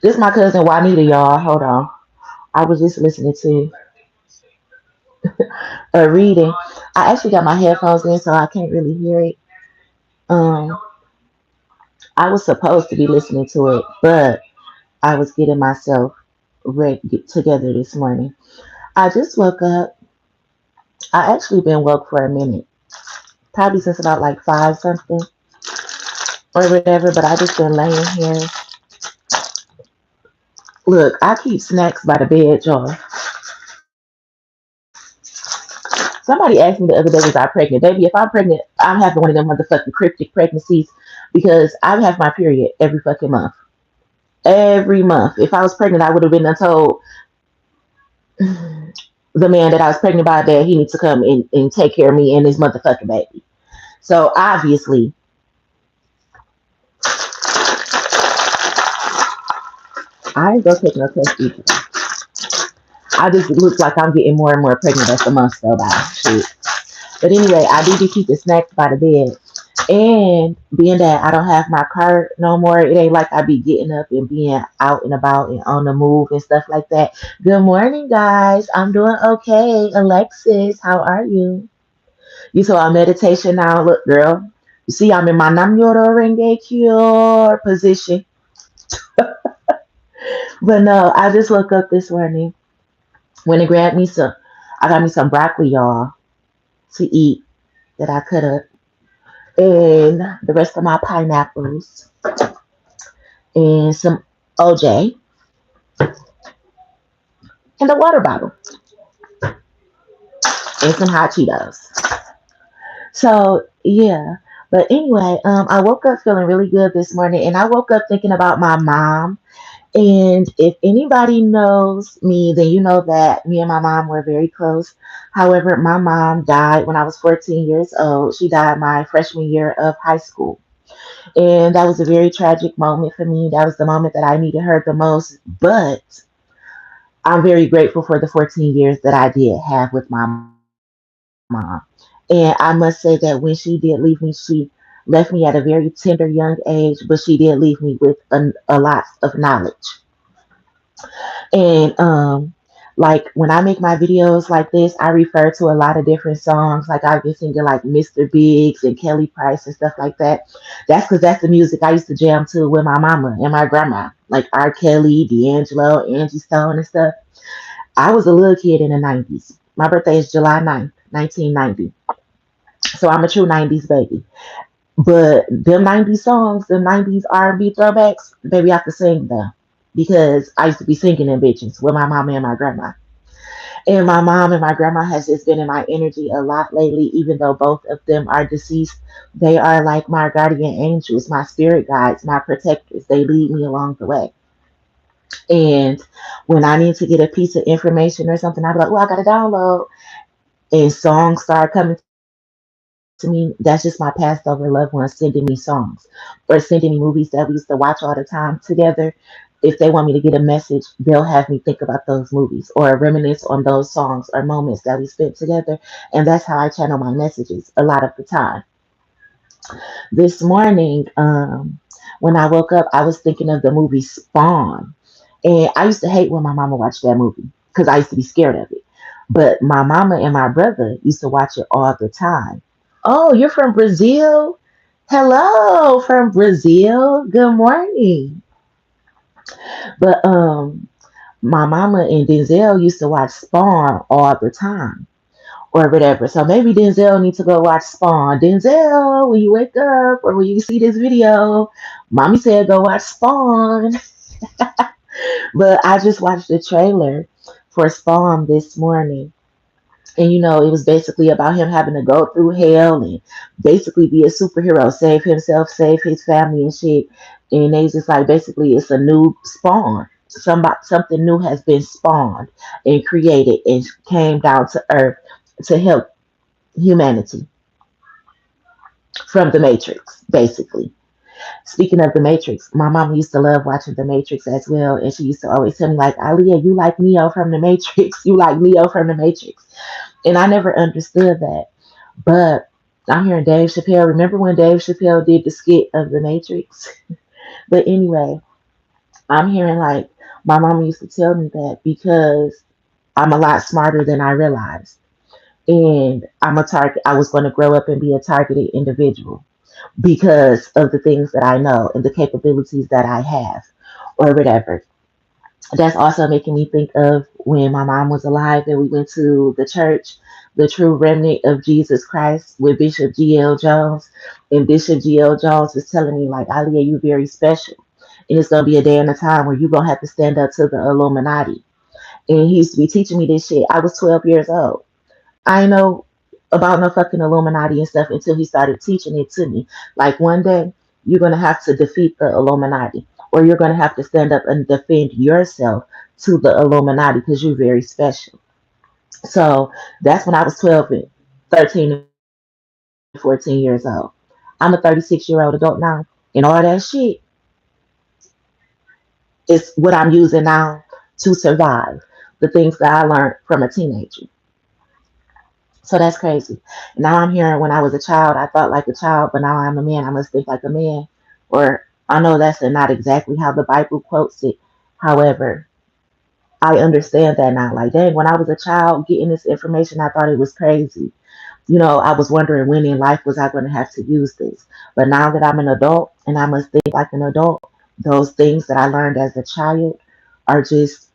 This is my cousin Juanita, y'all. Hold on. I was just listening to a reading. I actually got my headphones in, so I can't really hear it. Um, I was supposed to be listening to it, but I was getting myself ready get together this morning. I just woke up. I actually been woke for a minute, probably since about like five something or whatever. But I just been laying here. Look, I keep snacks by the bed, y'all. Somebody asked me the other day, was I pregnant? Baby, if I'm pregnant, I'm having one of them motherfucking cryptic pregnancies because I have my period every fucking month. Every month. If I was pregnant, I would have been told the man that I was pregnant by that he needs to come and take care of me and his motherfucking baby. So obviously, I ain't gonna take no test either. I just look like I'm getting more and more pregnant as the months go by. Shit. But anyway, I do be keeping snacks by the bed. And being that I don't have my car no more, it ain't like I be getting up and being out and about and on the move and stuff like that. Good morning, guys. I'm doing okay. Alexis, how are you? You saw our meditation now. Look, girl. You see, I'm in my Namyoro Renge Kyo position. But no, I just woke up this morning. Went and grabbed me some. I got me some broccoli, y'all, to eat that I cut up. And the rest of my pineapples and some OJ and a water bottle and some hot Cheetos. So yeah. But anyway, I woke up feeling really good this morning, and I woke up thinking about my mom. And if anybody knows me, then you know that me and my mom were very close. However, my mom died when I was 14 years old. She died my freshman year of high school. And that was a very tragic moment for me. That was the moment that I needed her the most. But I'm very grateful for the 14 years that I did have with my mom. And I must say that when she did leave me, she left me at a very tender young age, but she did leave me with a lot of knowledge. And like when I make my videos like this, I refer to a lot of different songs. Like I've been singing like Mr. Biggs and Kelly Price and stuff like that. That's because that's the music I used to jam to with my mama and my grandma, like R. Kelly, D'Angelo, Angie Stone and stuff. I was a little kid in the 90s. My birthday is July 9th, 1990. So I'm a true 90s baby. But them 90s songs, them 90s R&B throwbacks, baby, I could sing them because I used to be singing them bitches with my mama and my grandma. And my mom and my grandma has just been in my energy a lot lately, even though both of them are deceased. They are like my guardian angels, my spirit guides, my protectors. They lead me along the way. And when I need to get a piece of information or something, I'll be like, oh, I got to download. And songs start coming to me. That's just my passed over loved ones sending me songs or sending me movies that we used to watch all the time together. If they want me to get a message, they'll have me think about those movies or reminisce on those songs or moments that we spent together. And that's how I channel my messages a lot of the time. This morning, when I woke up, I was thinking of the movie Spawn. And I used to hate when my mama watched that movie because I used to be scared of it. But my mama and my brother used to watch it all the time. Oh, you're from Brazil? Hello from Brazil. Good morning. But my mama and Denzel used to watch Spawn all the time or whatever. So maybe Denzel needs to go watch Spawn. Denzel, when you wake up or when you see this video, mommy said go watch Spawn. But I just watched the trailer for Spawn this morning. And it was basically about him having to go through hell and basically be a superhero, save himself, save his family and shit. And they just like basically it's a new spawn. Something new has been spawned and created and came down to earth to help humanity from the Matrix, basically. Speaking of the Matrix, my mom used to love watching the Matrix as well, and she used to always tell me like, "Aliyah, you like Neo from the Matrix? You like Neo from the Matrix?" And I never understood that. But I'm hearing Dave Chappelle. Remember when Dave Chappelle did the skit of the Matrix? But anyway, I'm hearing like my mom used to tell me that because I'm a lot smarter than I realized. And I'm a target. I was going to grow up and be a targeted individual because of the things that I know and the capabilities that I have, or whatever. That's also making me think of when my mom was alive and we went to the church, the True Remnant of Jesus Christ with Bishop G.L. Jones. And Bishop G.L. Jones was telling me, like, Aliyah, you very special. And it's going to be a day and a time where you're going to have to stand up to the Illuminati. And he used to be teaching me this shit. I was 12 years old. I know about no fucking Illuminati and stuff until he started teaching it to me. Like one day, you're gonna have to defeat the Illuminati, or you're gonna have to stand up and defend yourself to the Illuminati because you're very special. So that's when I was 12 and 13 and 14 years old. I'm a 36-year-old adult now, and all that shit is what I'm using now to survive the things that I learned from a teenager. So that's crazy. Now I'm hearing when I was a child, I thought like a child, but now I'm a man, I must think like a man. Or I know that's not exactly how the Bible quotes it. However, I understand that now. Like, dang, when I was a child getting this information, I thought it was crazy. I was wondering when in life was I going to have to use this. But now that I'm an adult and I must think like an adult, those things that I learned as a child are just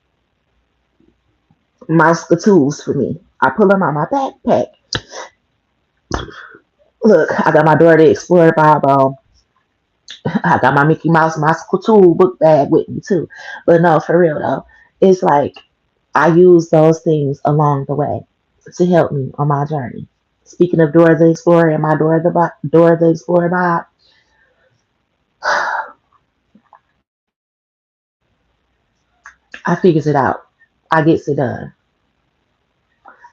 mouse tools for me. I pull them out my backpack. Look, I got my Dora the Explorer Bible. I got my Mickey Mouse, my school book bag with me too. But no, for real though, it's like I use those things along the way to help me on my journey. Speaking of Dora the Explorer and my Dora the Explorer Bob, I figures it out. I gets it done.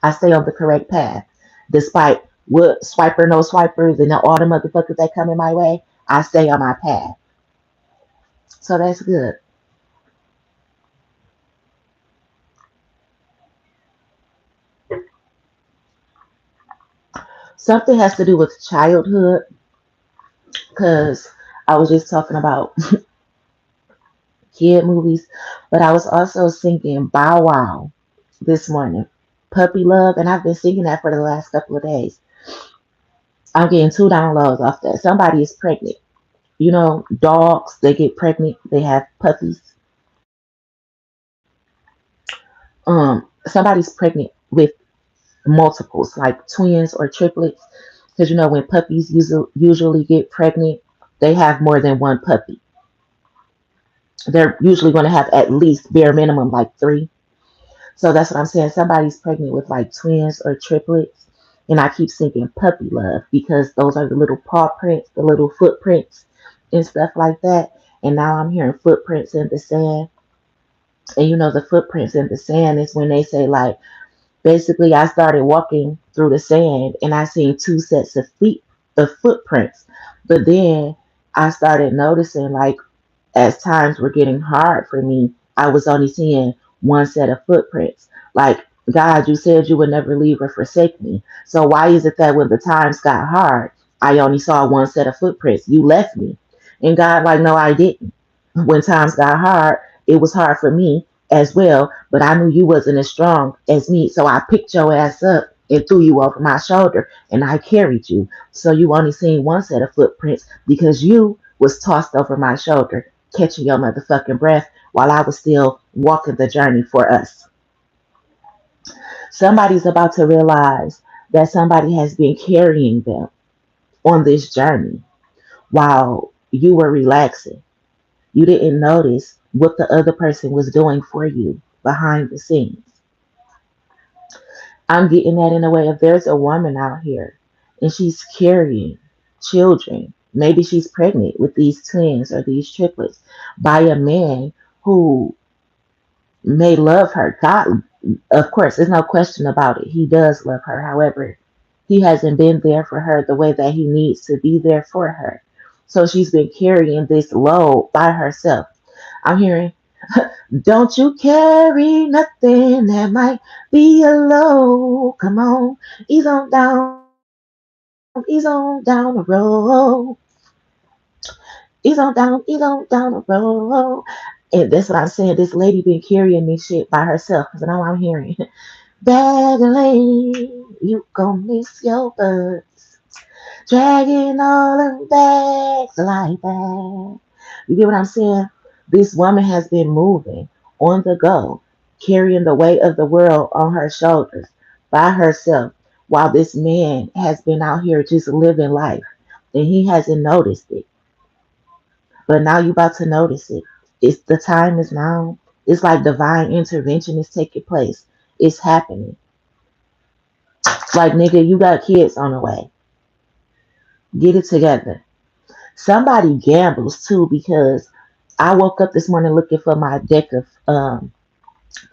I stay on the correct path, despite what swiper no swipers and all the motherfuckers that come in my way. I stay on my path, so that's good. Something has to do with childhood because I was just talking about kid movies, but I was also singing Bow Wow this morning, Puppy Love, and I've been singing that for the last couple of days. I'm getting two downloads off that. Somebody is pregnant. Dogs, they get pregnant, they have puppies. Somebody's pregnant with multiples, like twins or triplets, because when puppies usually get pregnant, they have more than one puppy. They're usually going to have at least bare minimum like three. So that's what I'm saying. Somebody's pregnant with like twins or triplets. And I keep thinking puppy love because those are the little paw prints, the little footprints and stuff like that. And now I'm hearing footprints in the sand. And the footprints in the sand is when they say, like, basically, I started walking through the sand and I seen two sets of feet, of footprints. But then I started noticing, like, as times were getting hard for me, I was only seeing one set of footprints. Like, God, you said you would never leave or forsake me. So why is it that when the times got hard, I only saw one set of footprints? You left me. And God, like, no, I didn't. When times got hard, it was hard for me as well, but I knew you wasn't as strong as me. So I picked your ass up and threw you over my shoulder and I carried you. So you only seen one set of footprints because you was tossed over my shoulder catching your motherfucking breath while I was still walking the journey for us. Somebody's about to realize that somebody has been carrying them on this journey while you were relaxing. You didn't notice what the other person was doing for you behind the scenes. I'm getting that in a way if there's a woman out here and she's carrying children, maybe she's pregnant with these twins or these triplets by a man who may love her. God, of course, there's no question about it. He does love her. However, he hasn't been there for her the way that he needs to be there for her. So she's been carrying this load by herself. I'm hearing, don't you carry nothing that might be a load. Come on, ease on down the road. Ease on down the road. And that's what I'm saying. This lady been carrying this shit by herself. Because now I'm hearing, bag lady, you gon' miss your bus. Dragging all them bags like that. You get what I'm saying? This woman has been moving on the go, carrying the weight of the world on her shoulders by herself, while this man has been out here just living life. And he hasn't noticed it. But now you about to notice it. It's the time is now. It's like divine intervention is taking place. It's happening. Like nigga, you got kids on the way. Get it together. Somebody gambles too because I woke up this morning looking for my deck of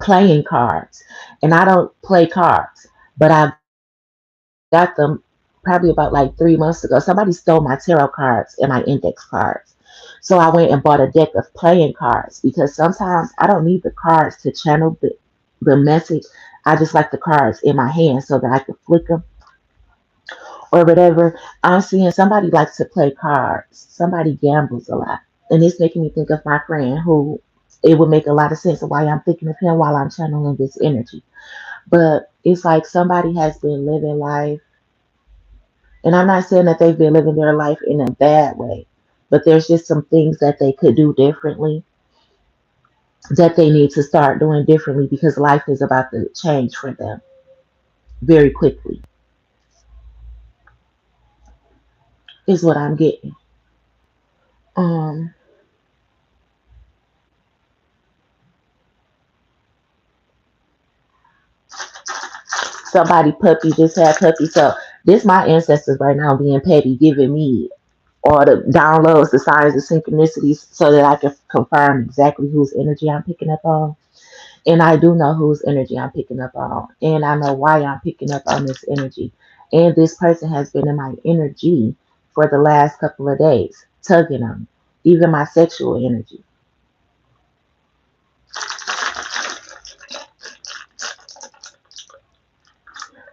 playing cards, and I don't play cards, but I got them probably about like 3 months ago. Somebody stole my tarot cards and my index cards. So I went and bought a deck of playing cards because sometimes I don't need the cards to channel the message. I just like the cards in my hand so that I can flick them or whatever. I'm seeing somebody likes to play cards. Somebody gambles a lot. And it's making me think of my friend who it would make a lot of sense of why I'm thinking of him while I'm channeling this energy. But it's like somebody has been living life. And I'm not saying that they've been living their life in a bad way, but there's just some things that they could do differently that they need to start doing differently because life is about to change for them very quickly, is what I'm getting. Um, Somebody puppy just had puppy. So this my ancestors right now being petty, giving me all the downloads, the signs, the synchronicities, so that I can confirm exactly whose energy I'm picking up on. And I do know whose energy I'm picking up on. And I know why I'm picking up on this energy. And this person has been in my energy for the last couple of days, tugging on me. Even my sexual energy.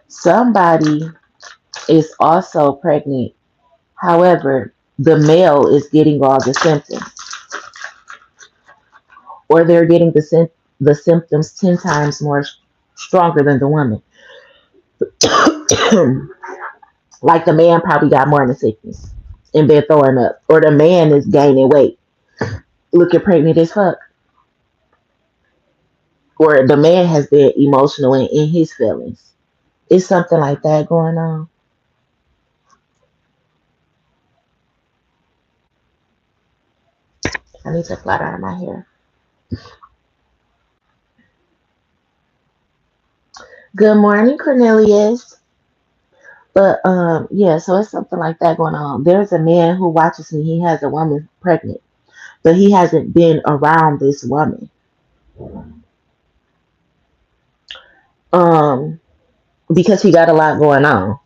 Somebody is also pregnant. However, the male is getting all the symptoms, or they're getting the symptoms 10 times more stronger than the woman. Like the man probably got morning sickness and been throwing up, or the man is gaining weight, looking pregnant as fuck, or the man has been emotional and in his feelings. It's something like that going on. I need to flat iron my hair. Good morning, Cornelius. But yeah, so it's something like that going on. There's a man who watches me. He has a woman pregnant, but he hasn't been around this woman. Um, because he got a lot going on.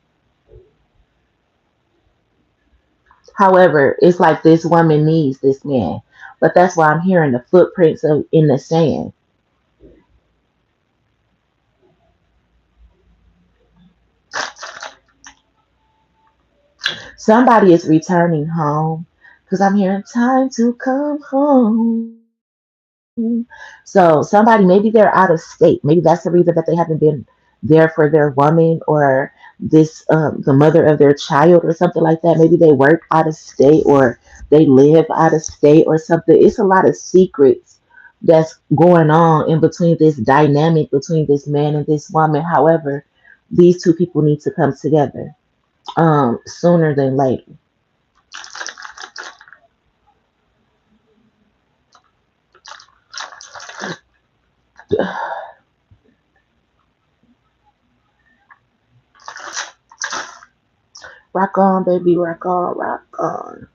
However, it's like this woman needs this man. But that's why I'm hearing the footprints of in the sand. Somebody is returning home because I'm hearing time to come home. So somebody, maybe they're out of state. Maybe that's the reason that they haven't been there for their woman or the mother of their child or something like that. Maybe they work out of state or they live out of state or something. It's a lot of secrets that's going on in between this dynamic between this man and this woman. However, these two people need to come together sooner than later. Rock on, baby, rock on, rock on.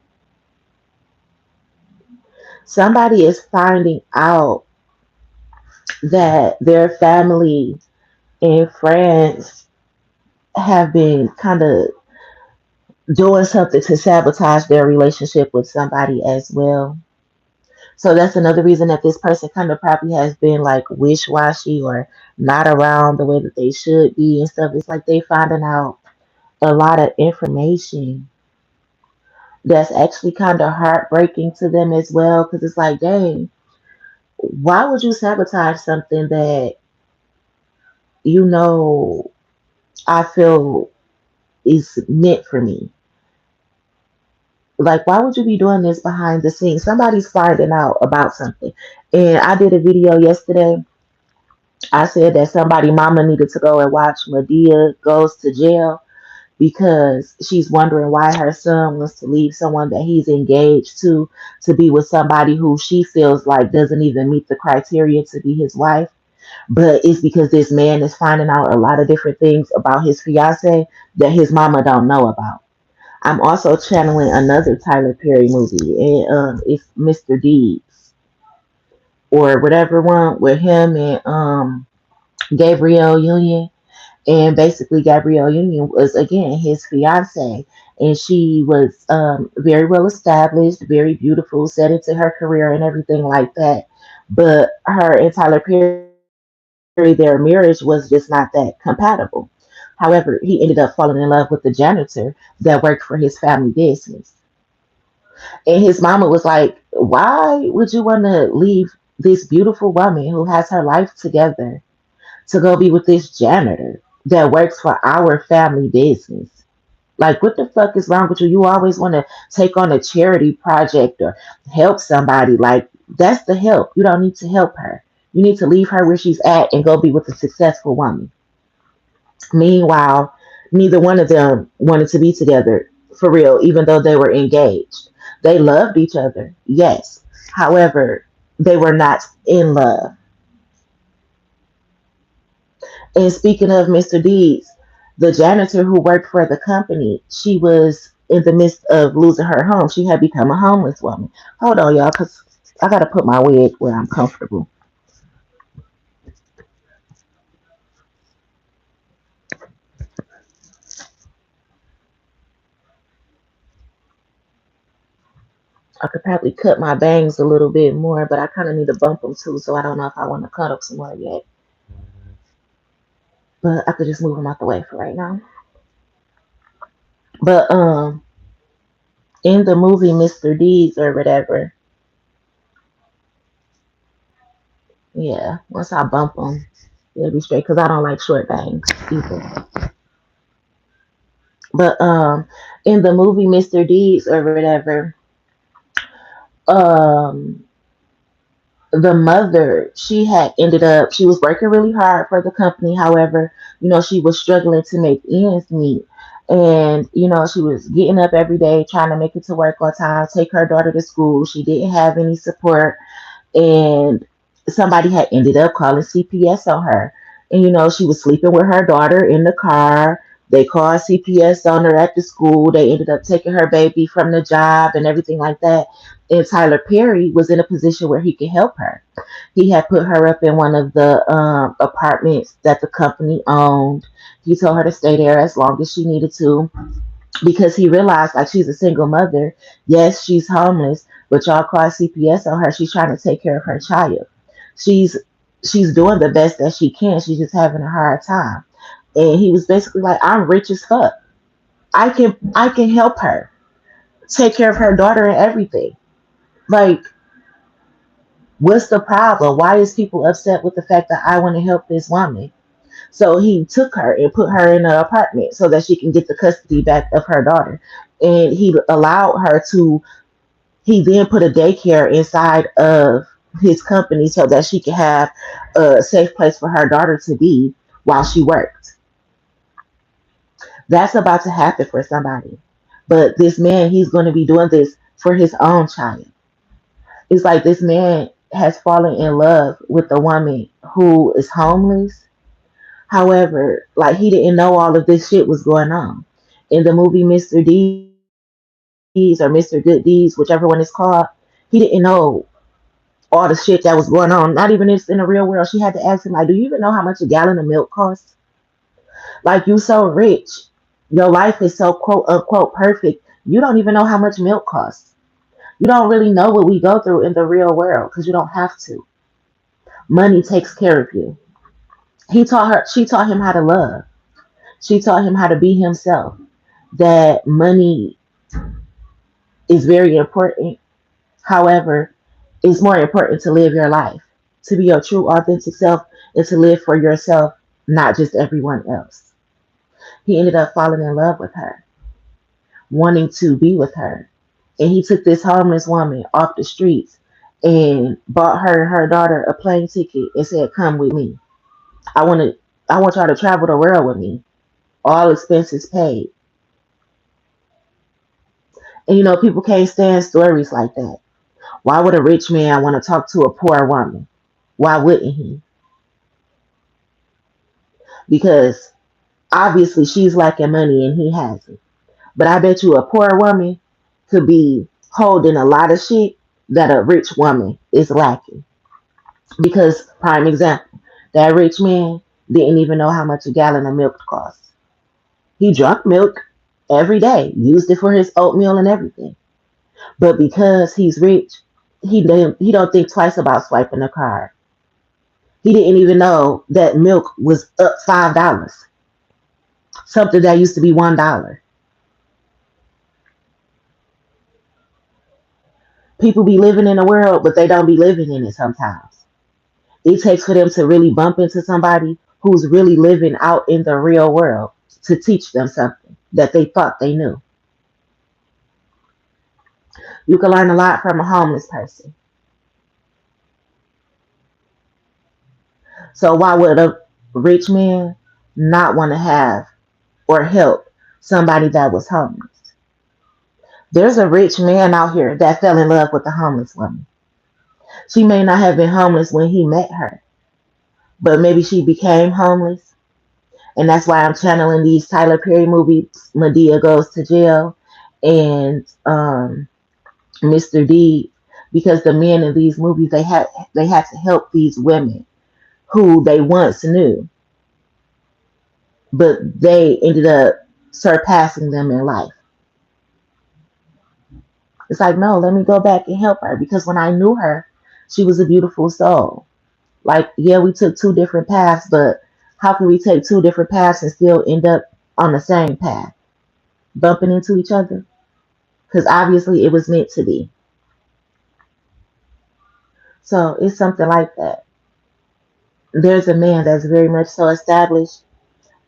Somebody is finding out that their family and friends have been kind of doing something to sabotage their relationship with somebody as well. So that's another reason that this person kind of probably has been like wish washy or not around the way that they should be and stuff. It's like they finding out a lot of information that's actually kind of heartbreaking to them as well because it's like, dang, Why would you sabotage something that you know I feel is meant for me? Like, why would you be doing this behind the scenes? Somebody's finding out about something. And I did a video yesterday. I said that somebody mama needed to go and watch Medea Goes to Jail because she's wondering why her son wants to leave someone that he's engaged to be with somebody who she feels like doesn't even meet the criteria to be his wife. But it's because this man is finding out a lot of different things about his fiance that his mama don't know about. I'm also channeling another Tyler Perry movie, and it's Mr. Deeds or whatever one with him and Gabrielle Union. And basically, Gabrielle Union was again his fiance, and she was very well established, very beautiful, set into her career and everything like that. But her and Tyler Perry, their marriage was just not that compatible. However, he ended up falling in love with the janitor that worked for his family business. And his mama was like, why would you want to leave this beautiful woman who has her life together to go be with this janitor that works for our family business? Like, what the fuck is wrong with you? You always want to take on a charity project or help somebody. Like, that's the help. You don't need to help her. You need to leave her where she's at and go be with a successful woman. Meanwhile, neither one of them wanted to be together for real, even though they were engaged. They loved each other, yes. However, they were not in love. And speaking of Mr. Deeds, the janitor who worked for the company, she was in the midst of losing her home. She had become a homeless woman. Hold on, y'all, because I got to put my wig where I'm comfortable. I could probably cut my bangs a little bit more, but I kind of need to bump them too, so I don't know if I want to cut up some more yet. But I could just move them out the way for right now. But in the movie Mr. Deeds or whatever, yeah, once I bump them, it'll be straight because I don't like short bangs either. But in the movie Mr. Deeds or whatever, um, the mother, she had ended up, she was working really hard for the company. However, she was struggling to make ends meet. And, she was getting up every day, trying to make it to work on time, take her daughter to school. She didn't have any support. And somebody had ended up calling CPS on her. And she was sleeping with her daughter in the car. They called CPS on her at the school. They ended up taking her baby from the job and everything like that. And Tyler Perry was in a position where he could help her. He had put her up in one of the apartments that the company owned. He told her to stay there as long as she needed to because he realized like she's a single mother. Yes, she's homeless, but y'all call CPS on her. She's trying to take care of her child. She's she's doing the best that she can. She's just having a hard time. And he was basically like, I'm rich as fuck. I can help her take care of her daughter and everything. Like, what's the problem? Why is people upset with the fact that I want to help this woman? So he took her and put her in an apartment so that she can get the custody back of her daughter. And he allowed her to, he then put a daycare inside of his company so that she could have a safe place for her daughter to be while she worked. That's about to happen for somebody. But this man, he's going to be doing this for his own child. It's like this man has fallen in love with a woman who is homeless. However, like he didn't know all of this shit was going on. In the movie Mr. Deeds or Mr. Good Deeds, whichever one it's called, he didn't know all the shit that was going on. Not even it's in the real world. She had to ask him, like, do you even know how much a gallon of milk costs? Like, you so rich. Your life is so quote unquote perfect. You don't even know how much milk costs. You don't really know what we go through in the real world because you don't have to. Money takes care of you. She taught him how to love. She taught him how to be himself. That money is very important. However, it's more important to live your life. to be your true authentic self and to live for yourself, not just everyone else. He ended up falling in love with her, wanting to be with her. And he took this homeless woman off the streets and bought her and her daughter a plane ticket and said, "Come with me. I want to I want y'all to travel the world with me. All expenses paid." And people can't stand stories like that. Why would a rich man want to talk to a poor woman? Why wouldn't he? Because obviously she's lacking money and he has it. But I bet you a poor woman could be holding a lot of shit that a rich woman is lacking. Because, prime example, that rich man didn't even know how much a gallon of milk costs. He drank milk every day, used it for his oatmeal and everything. But because he's rich, he don't think twice about swiping a card. He didn't even know that milk was up $5, something that used to be $1. People be living in the world, but they don't be living in it sometimes. It takes for them to really bump into somebody who's really living out in the real world to teach them something that they thought they knew. You can learn a lot from a homeless person. So why would a rich man not want to have or help somebody that was homeless? There's a rich man out here that fell in love with a homeless woman. She may not have been homeless when he met her, but maybe she became homeless. And that's why I'm channeling these Tyler Perry movies. Medea Goes to Jail and Mr. D, because the men in these movies they had to help these women who they once knew, but they ended up surpassing them in life. It's like, no, let me go back and help her because when I knew her, she was a beautiful soul. Like, yeah, we took two different paths, but how can we take two different paths and still end up on the same path, bumping into each other? Because obviously it was meant to be. So it's something like that. There's a man that's very much so established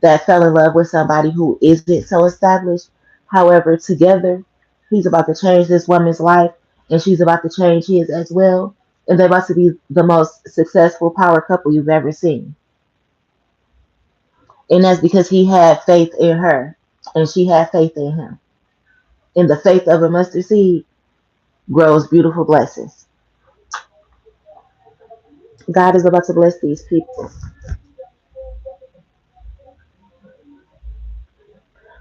that fell in love with somebody who isn't so established. However, together, he's about to change this woman's life and she's about to change his as well. And they're about to be the most successful power couple you've ever seen. And that's because he had faith in her and she had faith in him. And the faith of a mustard seed grows beautiful blessings. God is about to bless these people.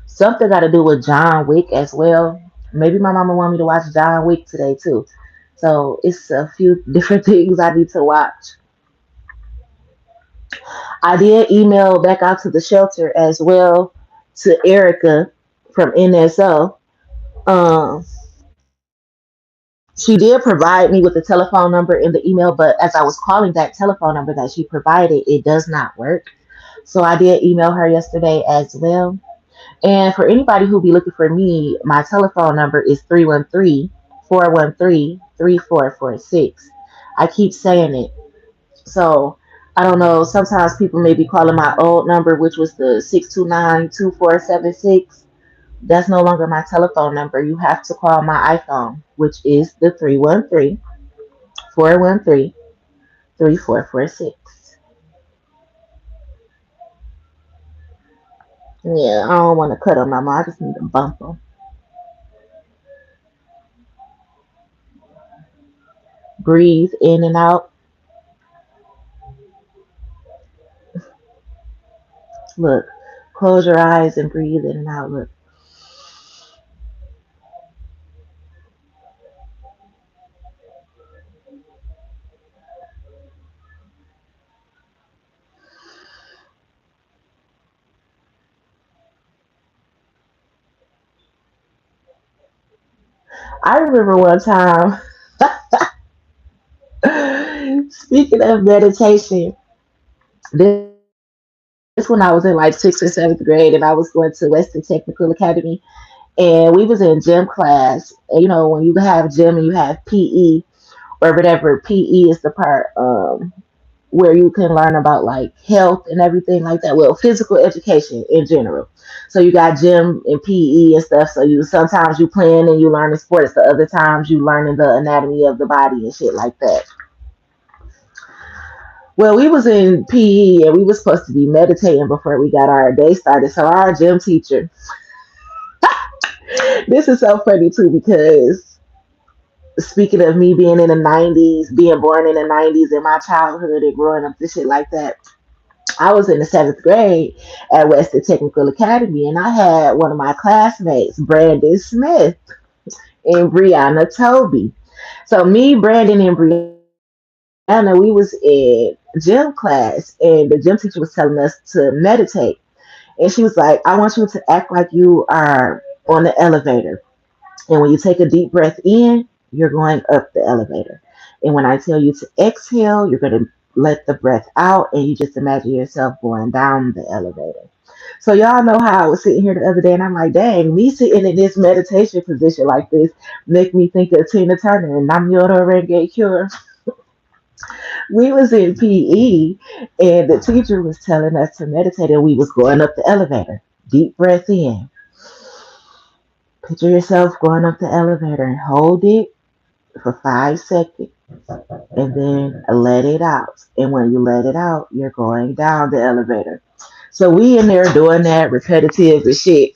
Something got to do with John Wick as well. Maybe my mama want me to watch John Wick today too. So it's a few different things I need to watch. I did email back out to the shelter as well to Erica from NSO. Um, she did provide me with the telephone number in the email, but as I was calling that telephone number that she provided, it does not work. So I did email her yesterday as well. And for anybody who be looking for me, my telephone number is 313-413-3446. I keep saying it. So I don't know. Sometimes people may be calling my old number, which was the 629-2476. That's no longer my telephone number. You have to call my iPhone, which is the 313-413-3446. Yeah, I don't want to cut them, Mama. I just need to bump them. Breathe in and out. Look, close your eyes and breathe in and out. Look, I remember one time, speaking of meditation, this when I was in like sixth or seventh grade and I was going to Western Technical Academy and we was in gym class. And, when you have gym and you have PE, or whatever. PE is the part where you can learn about like health and everything like that. Well, physical education in general. So you got gym and PE and stuff. So you sometimes you playing and you learning sports. The other times you learning the anatomy of the body and shit like that. Well, we was in PE and we was supposed to be meditating before we got our day started. So our gym teacher, this is so funny too because speaking of me being in the 90s, being born in the 90s in my childhood and growing up this shit like that, I was in the seventh grade at Western Technical Academy, and I had one of my classmates, Brandon Smith, and Brianna Toby. So me, Brandon, and Brianna, we was in gym class, and the gym teacher was telling us to meditate, and she was like, "I want you to act like you are on the elevator, and when you take a deep breath in, you're going up the elevator. And when I tell you to exhale, you're going to let the breath out and you just imagine yourself going down the elevator." So y'all know how I was sitting here the other day and I'm like, dang, me sitting in this meditation position like this make me think of Tina Turner and Nam Yodo Renge Cure. We was in PE and the teacher was telling us to meditate and we was going up the elevator. Deep breath in. Picture yourself going up the elevator and hold it for 5 seconds and then let it out. And when you let it out, you're going down the elevator. So we in there doing that repetitive and shit.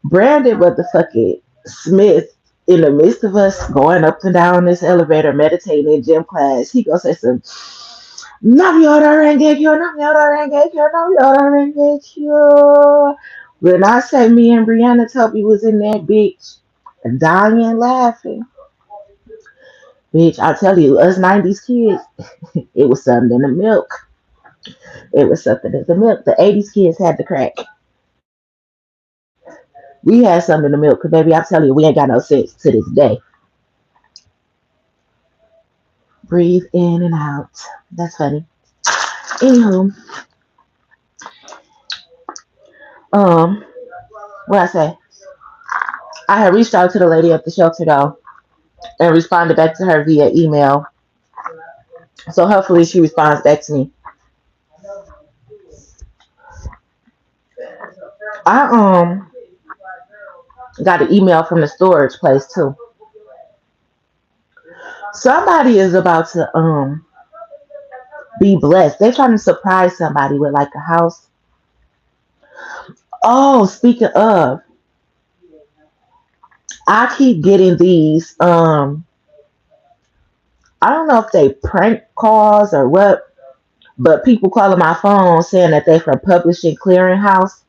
Brandon motherfucking Smith, in the midst of us going up and down this elevator, meditating in gym class, he goes say some Nam Yoda Rengekyo, Nam Yoda Rengekyo, Nam Yoda Rengekyo. When I say me and Brianna Toby was in that bitch dying laughing. Bitch, I tell you, us 90s kids, it was something in the milk. It was something in the milk. The 80s kids had the crack. We had something in the milk, because baby, I tell you, we ain't got no sense to this day. Breathe in and out. That's funny. Anywho, um, what I say? I had reached out to the lady at the shelter though and responded back to her via email. So hopefully she responds back to me. I got an email from the storage place too. Somebody is about to be blessed. They're trying to surprise somebody with like a house. Oh, speaking of, I keep getting these I don't know if they prank calls or what, but people calling my phone saying that they from Publishing Clearinghouse.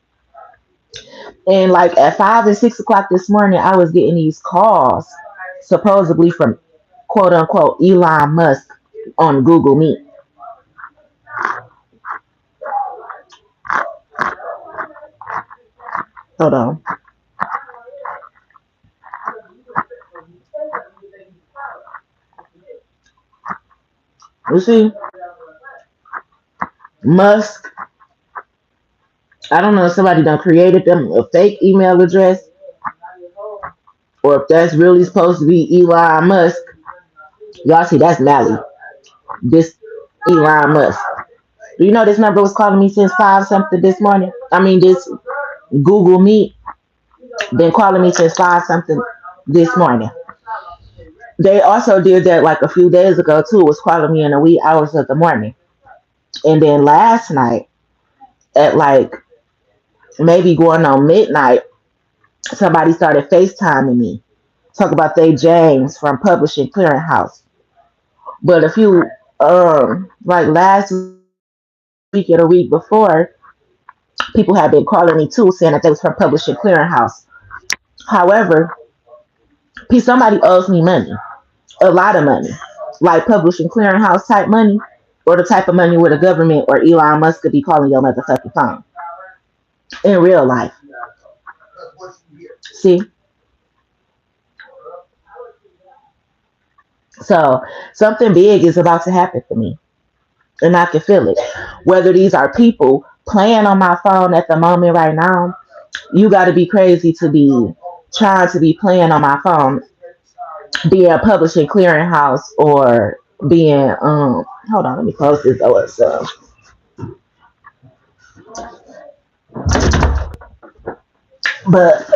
And like at 5 and 6 o'clock this morning, I was getting these calls, supposedly from quote unquote Elon Musk on Google Meet. Hold on. You see, Musk. I don't know if somebody done created them a fake email address, or if that's really supposed to be Elon Musk. Y'all see, that's Mally. This Elon Musk. Do you know this number was calling me since 5 something this morning? I mean, this Google Meet been calling me since 5 something this morning. They also did that like a few days ago too. Was calling me in the wee hours of the morning, and then last night at like maybe going on midnight, somebody started FaceTiming me, talk about they James from Publishing Clearinghouse. But a few like last week or the week before, people had been calling me too, saying that they was from Publishing Clearinghouse. However, somebody owes me money, a lot of money, like Publishing Clearinghouse type money, or the type of money where the government or Elon Musk could be calling your motherfucking phone in real life. See, so something big is about to happen for me, and I can feel it. Whether these are people playing on my phone at the moment right now, you got to be crazy to be trying to be playing on my phone being a publishing clearinghouse or being hold on, let me close this door. So but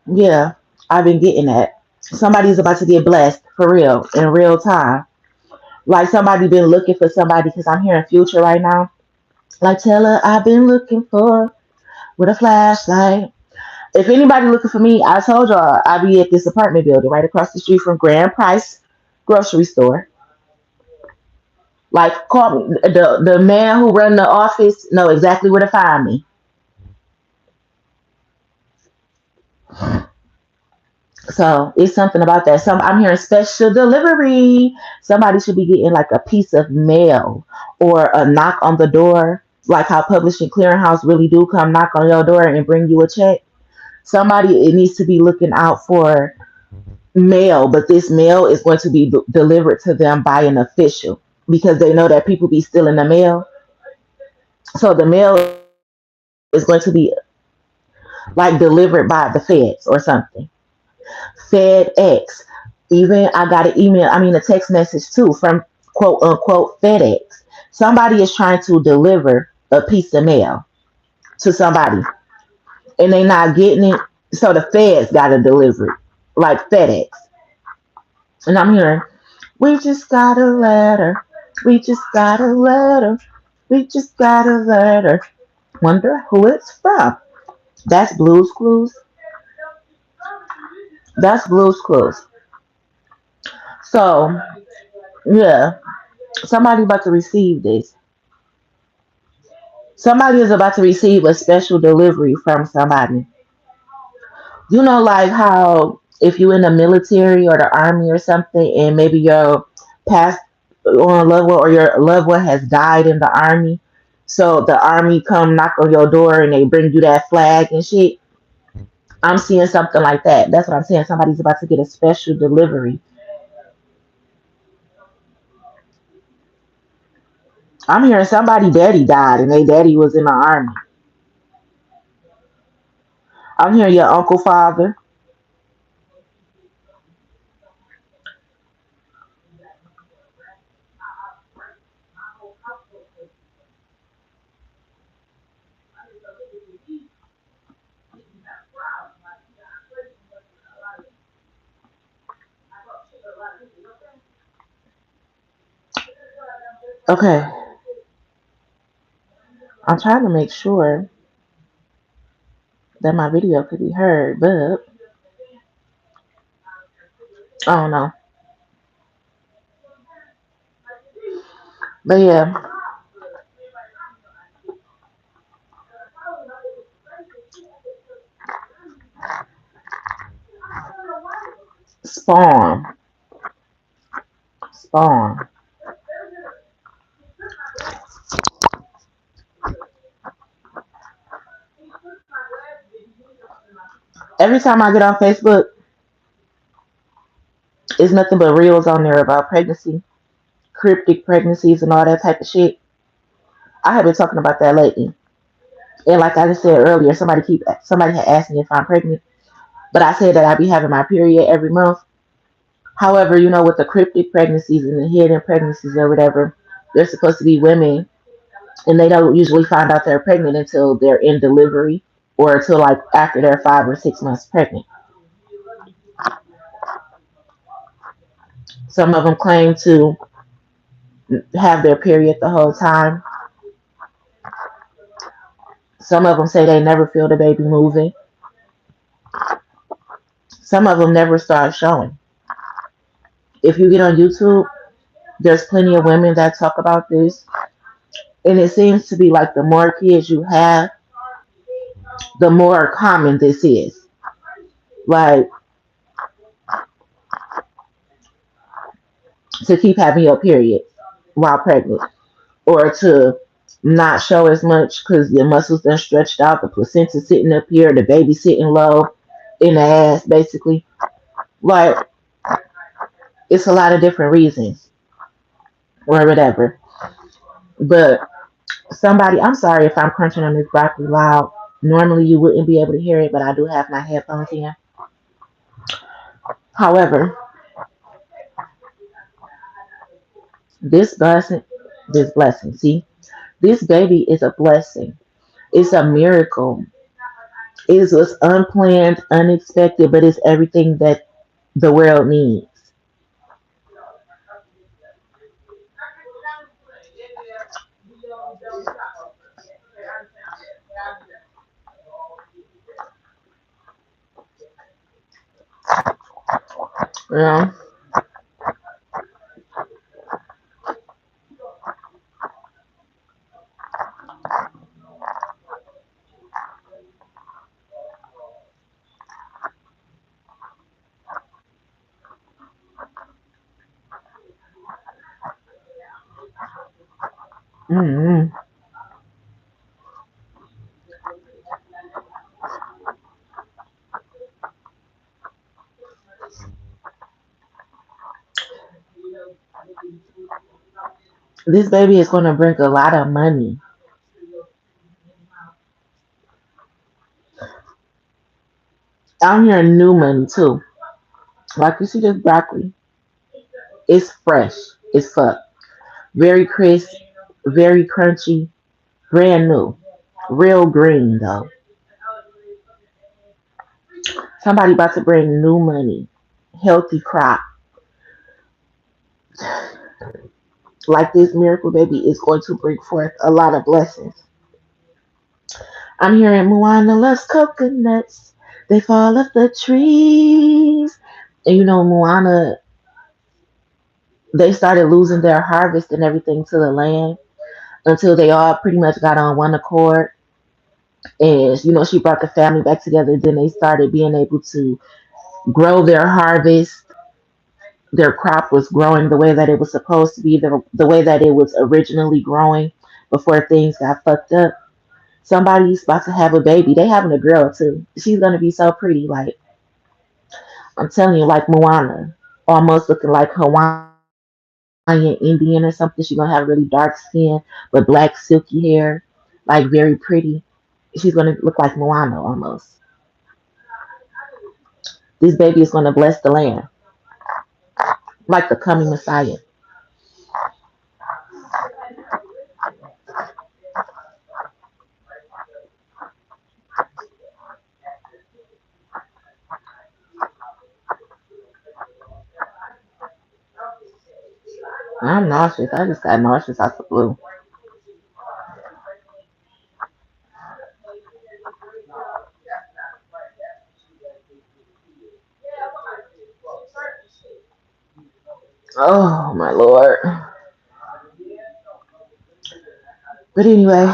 yeah, I've been getting that. Somebody's about to get blessed for real in real time. Like somebody been looking for somebody because I'm hearing future right now. Like tell her I've been looking for with a flashlight. If anybody looking for me, I told y'all I be at this apartment building right across the street from Grand Price grocery store. Like call me. The man who run the office know exactly where to find me. So it's something about that. I'm hearing special delivery. Somebody should be getting like a piece of mail or a knock on the door, like how Publishing Clearinghouse really do come knock on your door and bring you a check. Somebody it needs to be looking out for mail, but this mail is going to be delivered to them by an official because they know that people be stealing the mail. So the mail is going to be like delivered by the feds or something. FedEx. Even I got an email, I mean a text message too from quote unquote FedEx. Somebody is trying to deliver a piece of mail to somebody and they not getting it. So the feds gotta deliver it. Like FedEx. And I'm hearing, we just got a letter. We just got a letter. We just got a letter. Wonder who it's from. That's Blues Clues. That's Blues Clues. So yeah, somebody about to receive this. Somebody is about to receive a special delivery from somebody. You know, like how if you in the military or the army or something, and maybe your past or loved one or your loved one has died in the army, so the army come knock on your door and they bring you that flag and shit. I'm seeing something like that. That's what I'm saying. Somebody's about to get a special delivery. I'm hearing somebody daddy died and they daddy was in the army. I'm hearing your uncle father. Okay, I'm trying to make sure that my video could be heard, but I don't know. But yeah, Spawn. Spawn. Every time I get on Facebook, it's nothing but reels on there about pregnancy, cryptic pregnancies, and all that type of shit. I have been talking about that lately. And like I just said earlier, somebody had asked me if I'm pregnant, but I said that I be having my period every month. However, you know, with the cryptic pregnancies and the hidden pregnancies or whatever, they're supposed to be women, and they don't usually find out they're pregnant until they're in delivery or until like after they're 5 or 6 months pregnant. Some of them claim to have their period the whole time. Some of them say they never feel the baby moving. Some of them never start showing. If you get on YouTube, there's plenty of women that talk about this. And it seems to be like the more kids you have, the more common this is. Like to keep having your period while pregnant or to not show as much because your muscles done stretched out, the placenta sitting up here, the baby sitting low in the ass, basically. Like, it's a lot of different reasons or whatever. But somebody, I'm sorry if I'm crunching on this broccoli loud. Normally you wouldn't be able to hear it, but I do have my headphones in. However, this blessing, this blessing, see, this baby is a blessing. It's a miracle. It was unplanned, unexpected, but it's everything that the world needs. You know? Mm-hmm. This baby is going to bring a lot of money. I'm hearing new money too. Like you see this broccoli, it's fresh. It's fuck. Very crisp, very crunchy, brand new. Real green though. Somebody about to bring new money. Healthy crop. Like this miracle baby is going to bring forth a lot of blessings. I'm hearing Moana loves coconuts. They fall off the trees. And you know, Moana, they started losing their harvest and everything to the land until they all pretty much got on one accord. And, you know, she brought the family back together. Then they started being able to grow their harvest. Their crop was growing the way that it was supposed to be, the way that it was originally growing before things got fucked up. Somebody's about to have a baby. They having a girl too. She's gonna be so pretty. Like I'm telling you, like Moana, almost looking like Hawaiian Indian or something. She's gonna have really dark skin with black silky hair, like very pretty. She's gonna look like Moana almost. This baby is gonna bless the land, like the coming Messiah. I'm nauseous. I just got nauseous out the blue. Oh my lord. But anyway,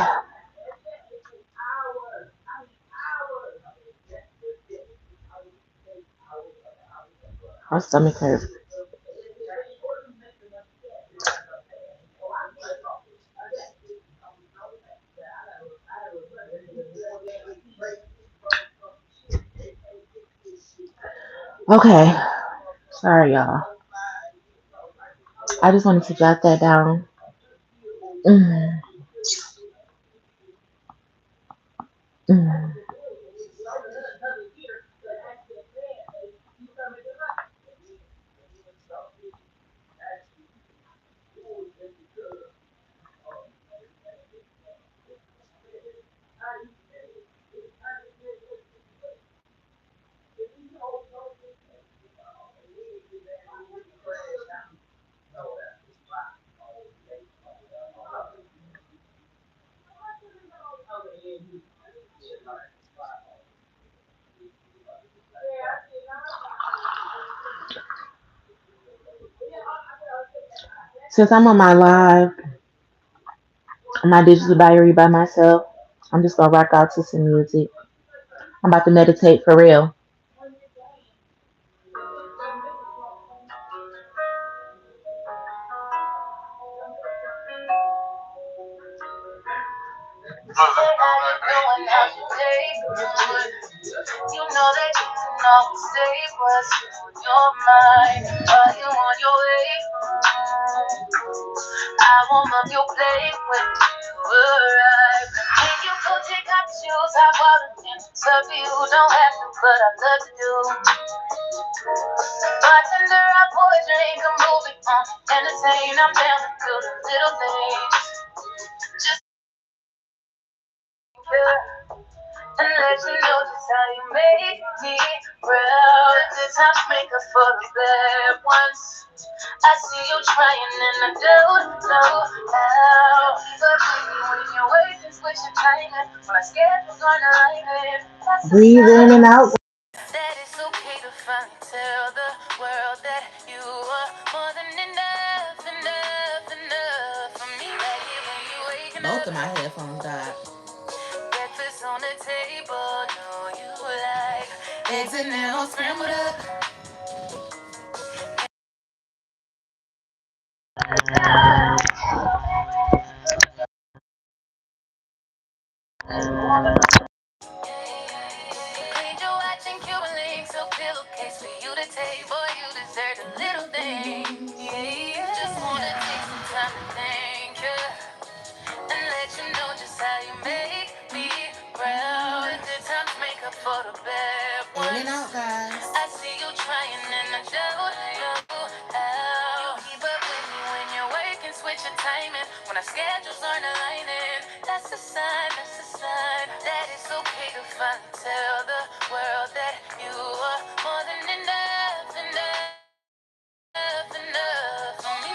my stomach hurts. Okay, sorry y'all. I just wanted to jot that down. Mm, mm. Since I'm on my live, my digital diary by myself, I'm just gonna rock out to some music. I'm about to meditate for real. Bartender, I pour a drink, a movie on, entertain. I'm down to do the little things. Just care and let you know just how you make me proud. The times make up for the bad ones. I see you trying and I don't know how. But baby, when you're waiting, switch your timing. When I schedules on alignment, breathe in and out. That it's okay to finally tell the world that you are more than enough, enough, enough for me. Like it when you waking up. Both of my headphones died. Breakfast on the table, know you like eggs and now scrambled up. Cleaned your watch and Cuban links, so pillowcase for you to take. Boy, you deserve a little thing. Yeah, just wanna take some time to thank you and let you know just how you make me proud. Good times make up for the bad ones. In and out, guys. I see you trying and I don't know how. You keep up with me when you're working, switch your timing. When our schedules aren't aligning, that's a sign, that it's okay to finally tell the world that you are more than enough, enough, enough for me.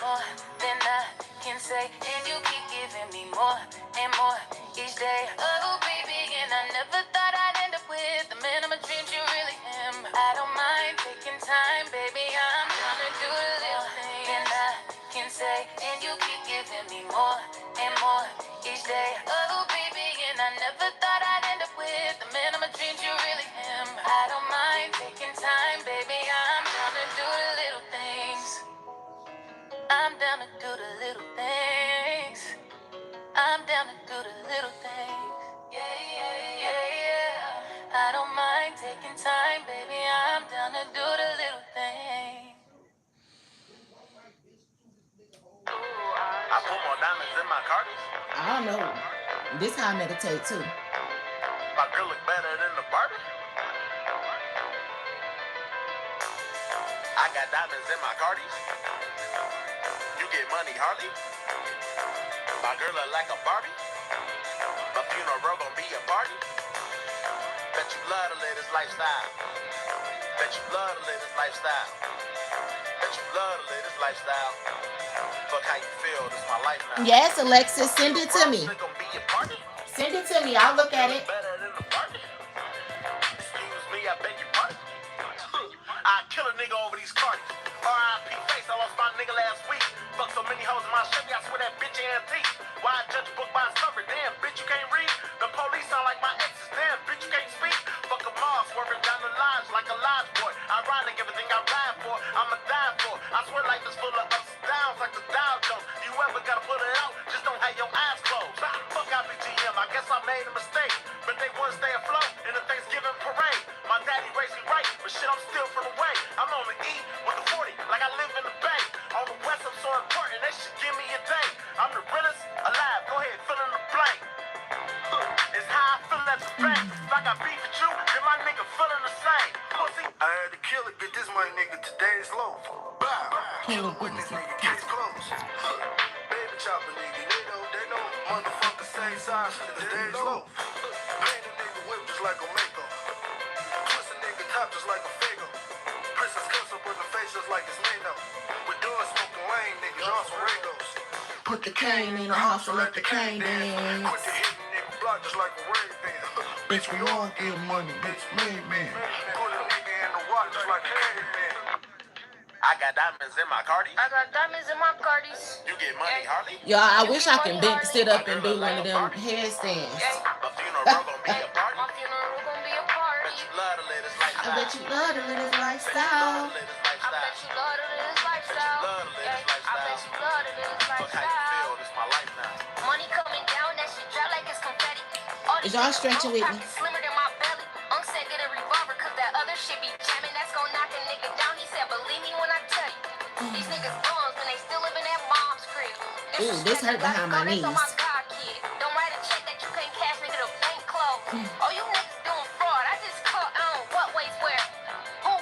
More than I can say, and you keep giving me more and more each day. Oh, baby, and I never thought I'd end up with the man of my dreams. You really am. I don't mind taking time, baby. I'm gonna do a little thing. And I can say, and you keep giving me more and more each day. Oh, baby, and I never thought I'd end up with the man of my dreams. You really am. I don't mind taking time, baby. I'm down to do the little things. I'm down to do the little things. I'm down to do the little things. Yeah, yeah, yeah, yeah. I don't mind taking time, baby. I'm down to do the little things. I put more diamonds in my cardies. I don't know. This how I meditate too. My girl look better than the Barbie. I got diamonds in my cardies. You get money hardly. My girl look like a Barbie. My funeral gon' be a party. Bet you love to live this lifestyle. Bet you love to live this lifestyle. Bet you love to live this lifestyle. Fuck how you feel, this is my life now. Yes, Alexis, send it to me. Send it to me, I'll look at it. Excuse me, I beg your pardon. I kill a nigga over these cardies. R.I.P. face, I lost my nigga last week. Fuck so many hoes in my Chevy, I swear that bitch antique. Why I judge a book by its cover? Damn, bitch, you can't read. The police sound like my exes. Damn, bitch, you can't speak. Fuck a mob, swerving down the lines like a lodge boy. Ironic, everything I ride for, I'ma die for. I swear life is full of ups and downs like the Dow Jones. You ever gotta put it out, just don't have your eyes closed. Fuck IBGM, I guess I made a mistake. But they wouldn't stay afloat in the Thanksgiving parade. My daddy raised me right, but shit, I'm still from the way. I'm on the E with the 40, like I live in the Bay. On the West, I'm so important, they should give me a day. I'm the realest alive, go ahead, fill in the blank. It's how I feel at the bank. If I got beef with you, then my nigga feeling the same. Pussy, I had to kill it, get this money, nigga, today's low. Bow, kill a witness, nigga, case closed. Baby chopper, nigga, they know, motherfucker same size, today's low. Paint a nigga whip just like a Mako. Twist a nigga top just like a Fago. Princess cuss up with the face just like it's Mano. We're doing smoking lane, nigga, on some Regos. Put the cane in the house and let the cane dance. Quit the hitting nigga block just like a Ray Ban. Bitch, we all get money, bitch, made man. Put a nigga in the rock just like a caveman. I got diamonds in my cardies. I got diamonds in my cardies. You get money, Harley? Y'all, I wish I could sit up and do one of them headstands. My funeral gon' be a party. My funeral gon' be a party. I bet you love to live this lifestyle. I bet you love to live this lifestyle. I bet you love to live this lifestyle. Fuck how you feel, this my life now. Money coming down, that shit drop like it's confetti. Is y'all stretching with me? Slimmer than my belly. Unc said get a revolver, cause that other shit be jamming. That's gon' knock a nigga down. He said, believe me when I tell you. These niggas bums when they still live in that mom's crib. Ooh, this hurt behind my knees. Don't write a check that you can't cash, nigga, the bank closed. Oh, you niggas doing fraud. I just caught on what ways where. Who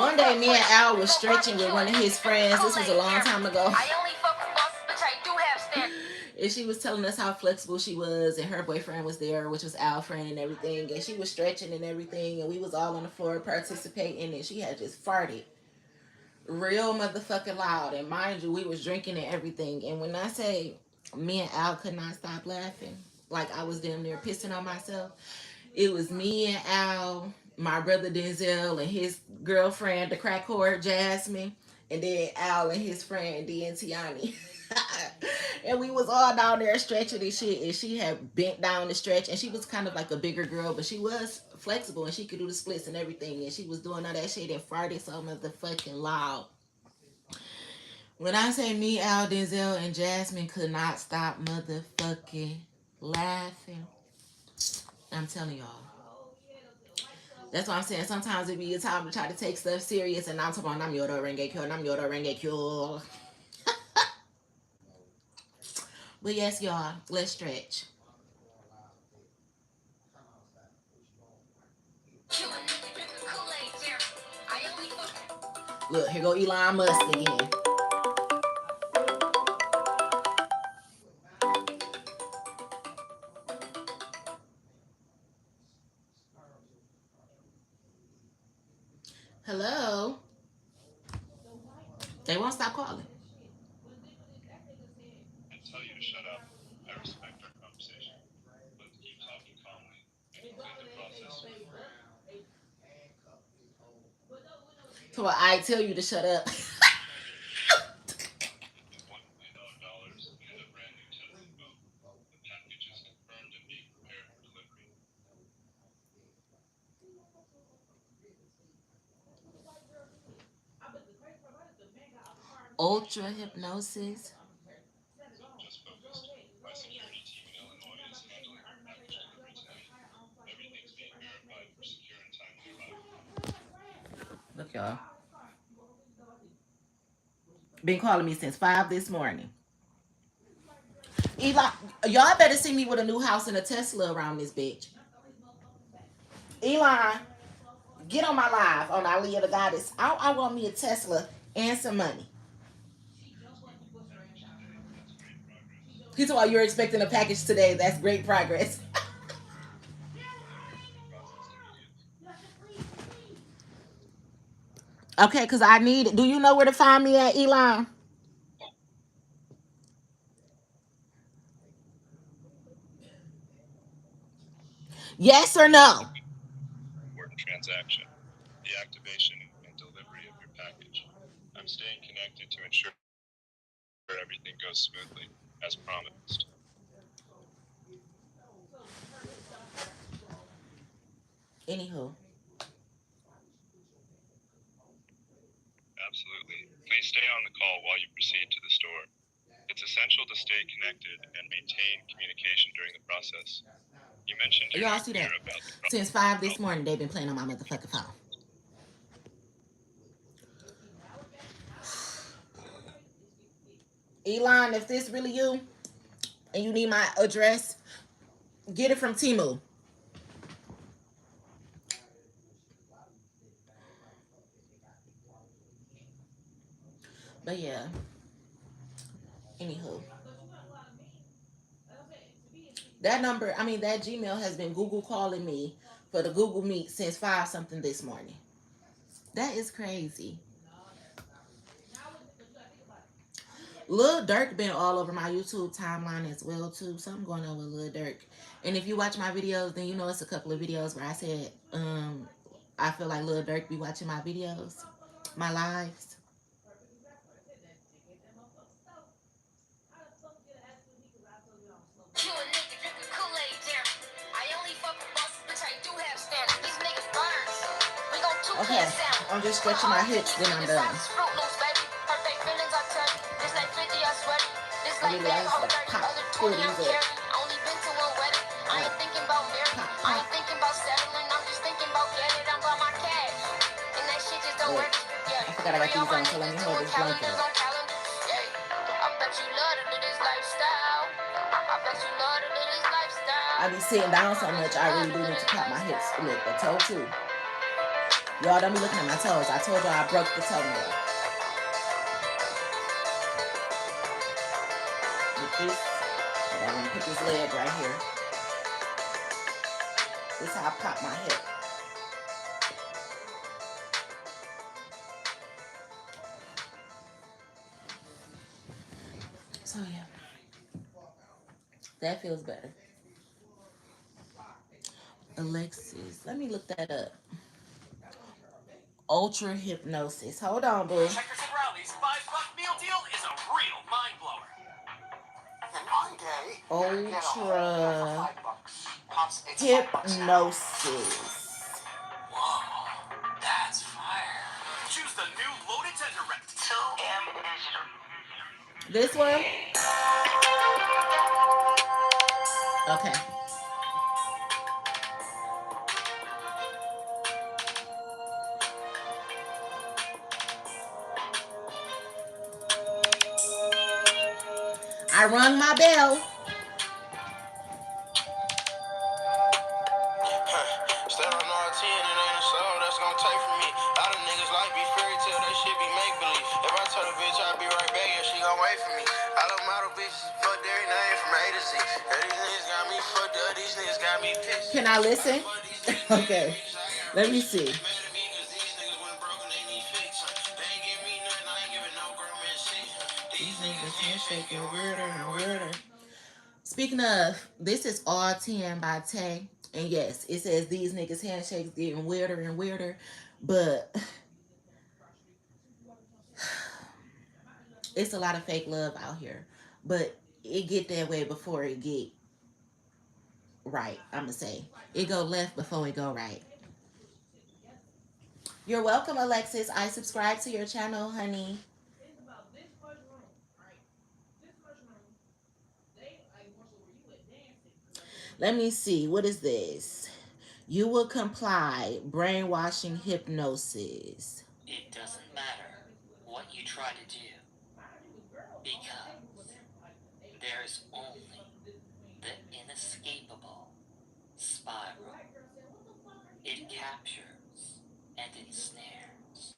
One day, me and Al was stretching with one of his friends. This was a long time ago. And she was telling us how flexible she was, and her boyfriend was there, which was Al's friend and everything. And she was stretching and everything, and we was all on the floor participating, and she had just farted real motherfucking loud. And mind you, we was drinking and everything. And when I say me and Al could not stop laughing, like I was damn near pissing on myself. It was me and Al, my brother Denzel, and his girlfriend, the crack whore Jasmine, and then Al and his friend D and Tiani. And we was all down there stretching and shit. And she had bent down to stretch, and she was kind of like a bigger girl, but she was flexible and she could do the splits and everything. And she was doing all that shit and farted so motherfucking loud. When I say me, Al, Denzel, and Jasmine could not stop motherfucking laughing, I'm telling y'all. That's why I'm saying sometimes it be a time to try to take stuff serious, and I'm talking about I'm Yoda Rengekyo and I'm Yoda Rengekyo. But yes, y'all, let's stretch. Look, here go Elon Musk again. Hello? They won't stop calling. So I tell you to shut up. Ultra hypnosis. Look, y'all. Been calling me since 5 this morning. Elon, y'all better see me with a new house and a Tesla around this bitch. Elon, get on my live on Isleah the Goddess. I want me a Tesla and some money. He told you you're expecting a package today. That's great progress. Okay, because I need it. Do you know where to find me at, Elon? Yes or no? Anywho. Y'all see that? Since 5 this morning, they've been playing on my motherfucking phone. Elon, if this really you and you need my address, get it from Timu. But yeah. Anywho. That number, I mean, that Gmail has been Google calling me for the Google Meet since 5 something this morning. That is crazy. Lil Durk been all over my YouTube timeline as well too. Something going on with Lil Durk. And if you watch my videos, then you know it's a couple of videos where I said, I feel like Lil Durk be watching my videos, my lives. Okay, I'm just stretching my hips, then I'm done. Really, I just like pop footies up. Wait, I forgot I got these on, so let me hold this blanket up. I be sitting down so much, I really do need to pop my hips split, a toe too. Y'all don't be looking at my toes. I told y'all I broke the toenail. With this, I'm gonna put this leg right here. This is how I pop my hip. So yeah, that feels better. Alexis, let me look that up. Ultra hypnosis. Hold on, boo. Checkers and Rowley's $5 meal deal is a real mind blower. And on day, Ultra Pops, it's $5 hypnosis. Whoa, that's fire. Choose the new loaded tender wrap. 2M digital. This one? Okay. I rung my bell. Still on R10, it ain't a soul that's gonna take from me. A lot of niggas like be fairy tale, they shit be make believe. If I tell a bitch I'll be right back, yeah, she gon' wait for me. I love model bitches, fuck every name from A to Z. Yeah, these niggas got me fucked up, these niggas got me pissed. Can I listen? Okay. Let me see. These niggas handshaking weirder and weirder. Speaking of, this is all 10 by Tay. And yes, it says these niggas handshakes getting weirder and weirder. But it's a lot of fake love out here. But it get that way before it get right. I'ma say. It go left before it go right. You're welcome, Alexis. I subscribe to your channel, honey. Let me see. What is this? You will comply. Brainwashing hypnosis. It doesn't matter what you try to do, because there is only the inescapable spiral. It captures and ensnares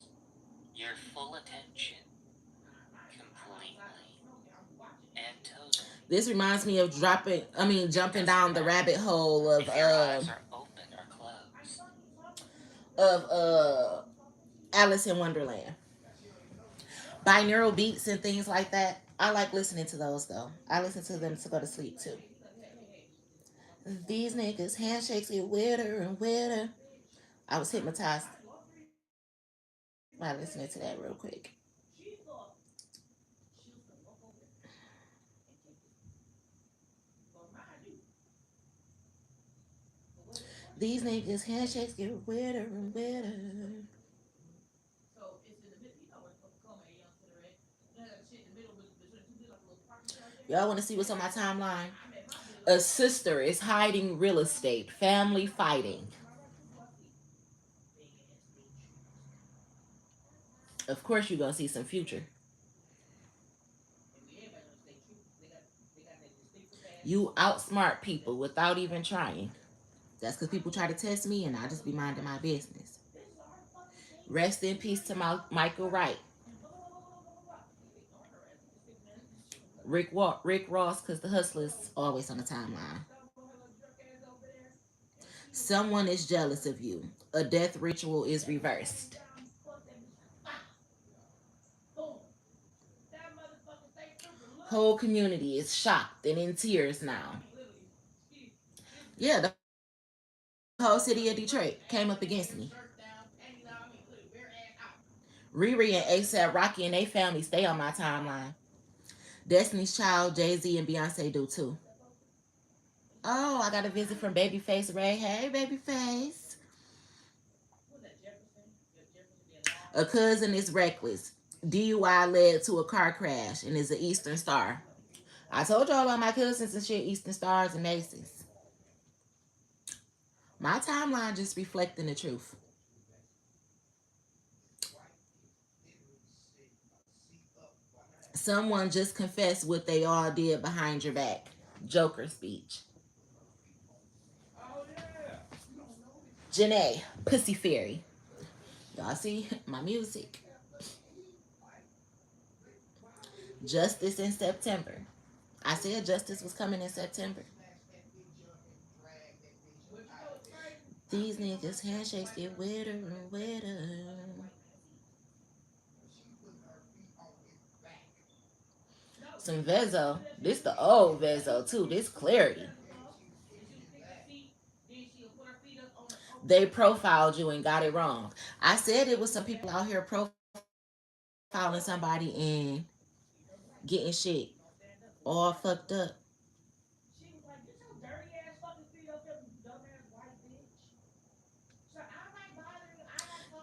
your full attention completely and totally. This reminds me of jumping down the rabbit hole If your eyes are open or closed, of Alice in Wonderland. Binaural beats and things like that. I like listening to those though. I listen to them to go to sleep too. These niggas handshakes get weirder and weirder. I was hypnotized by listening to that real quick. These niggas handshakes get weirder and weirder. Y'all want to see what's on my timeline? A sister is hiding real estate. Family fighting. Of course, you're gonna see some Future. You outsmart people without even trying. That's because people try to test me, and I just be minding my business. Rest in peace to Michael Wright. Rick Ross, because the hustlers always on the timeline. Someone is jealous of you. A death ritual is reversed. Whole community is shocked and in tears now. Yeah, the whole city of Detroit came up against me. Riri and ASAP Rocky and they family stay on my timeline. Destiny's Child, Jay-Z, and Beyonce do too. Oh, I got a visit from Babyface Ray. Hey, Babyface. A cousin is reckless. DUI led to a car crash and is an Eastern Star. I told y'all about my cousins and shit, Eastern Stars and Macy's. My timeline just reflecting the truth. Someone just confessed what they all did behind your back. Joker speech. Janae, Pussy Fairy. Y'all see my music. Justice in September. I said justice was coming in September. These niggas handshakes get wetter and wetter. Some Vezo. This the old Vezo too. This clarity. They profiled you and got it wrong. I said it was some people out here profiling somebody and getting shit all fucked up.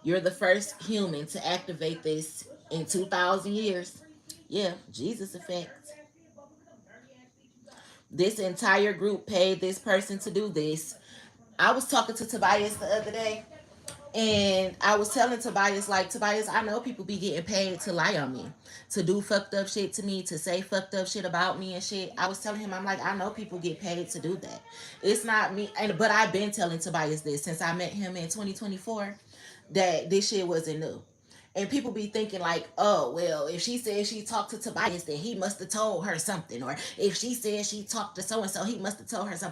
You're the first human to activate this in 2,000 years. Yeah, Jesus effect. This entire group paid this person to do this. I was talking to Tobias the other day, and I was telling Tobias, like, Tobias, I know people be getting paid to lie on me, to do fucked up shit to me, to say fucked up shit about me and shit. I was telling him, I'm like, I know people get paid to do that. It's not me. And but I've been telling Tobias this since I met him in 2024, that this shit wasn't new. And people be thinking like, oh well, if she said she talked to Tobias, then he must have told her something, or if she said she talked to so and so, he must have told her something.